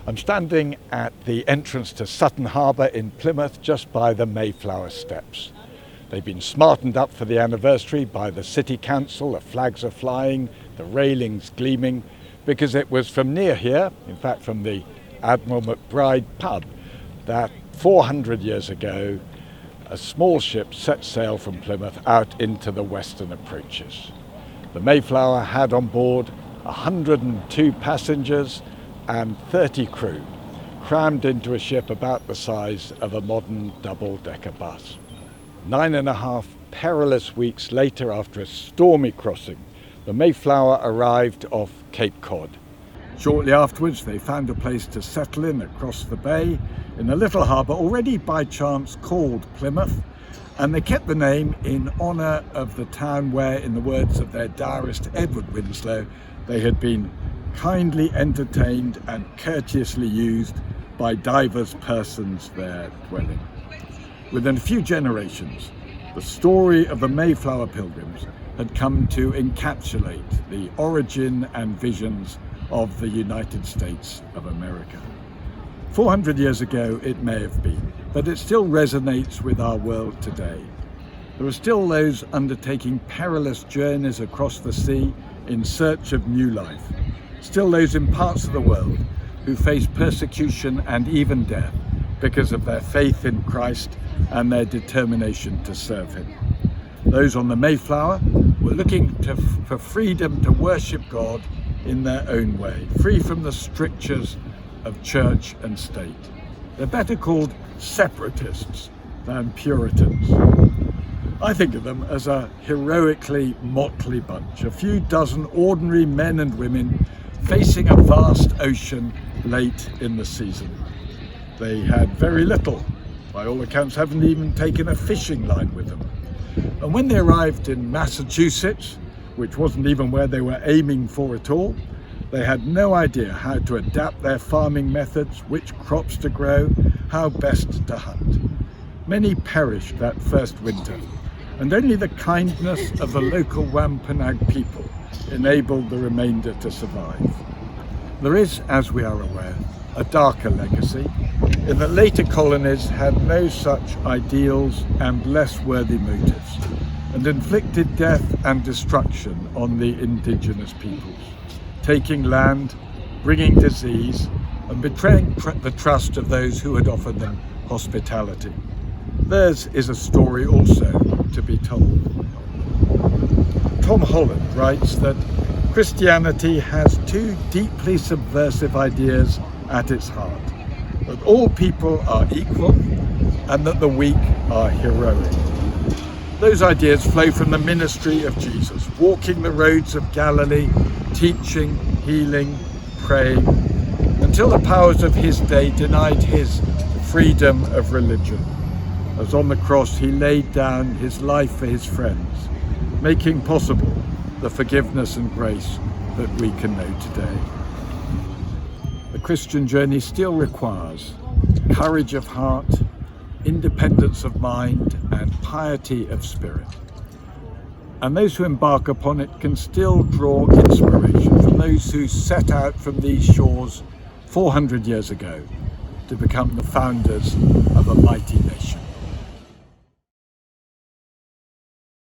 I'm standing at the entrance to Sutton Harbour in Plymouth, just by the Mayflower steps. They've been smartened up for the anniversary by the City Council. The flags are flying, the railings gleaming, because it was from near here, in fact from the Admiral McBride pub, that 400 years ago a small ship set sail from Plymouth out into the western approaches. The Mayflower had on board 102 passengers and 30 crew, crammed into a ship about the size of a modern double-decker bus. 9.5 perilous weeks later, after a stormy crossing, the Mayflower arrived off Cape Cod. Shortly afterwards, they found a place to settle in across the bay in a little harbour already by chance called Plymouth, and they kept the name in honour of the town where, in the words of their diarist Edward Winslow, they had been kindly entertained and courteously used by divers persons there dwelling. Within a few generations, the story of the Mayflower pilgrims had come to encapsulate the origin and visions of the United States of America. 400 years ago it may have been, but it still resonates with our world today. There are still those undertaking perilous journeys across the sea in search of new life. Still those in parts of the world who face persecution and even death because of their faith in Christ and their determination to serve him. Those on the Mayflower were looking for freedom to worship God in their own way, free from the strictures of church and state. They're better called separatists than Puritans. I think of them as a heroically motley bunch, a few dozen ordinary men and women facing a vast ocean late in the season. They had very little, by all accounts haven't even taken a fishing line with them. And when they arrived in Massachusetts, which wasn't even where they were aiming for at all, they had no idea how to adapt their farming methods, which crops to grow, how best to hunt. Many perished that first winter, and only the kindness of the local Wampanoag people enabled the remainder to survive. There is, as we are aware, a darker legacy, in that later colonies had no such ideals and less worthy motives, and inflicted death and destruction on the indigenous peoples, taking land, bringing disease, and betraying the trust of those who had offered them hospitality. Theirs is a story also to be told. Tom Holland writes that Christianity has two deeply subversive ideas at its heart: that all people are equal and that the weak are heroic. Those ideas flow from the ministry of Jesus, walking the roads of Galilee, teaching, healing, praying, until the powers of his day denied his freedom of religion. As on the cross he laid down his life for his friends, making possible the forgiveness and grace that we can know today. The Christian journey still requires courage of heart, independence of mind, and piety of spirit. And those who embark upon it can still draw inspiration from those who set out from these shores 400 years ago to become the founders of a mighty nation.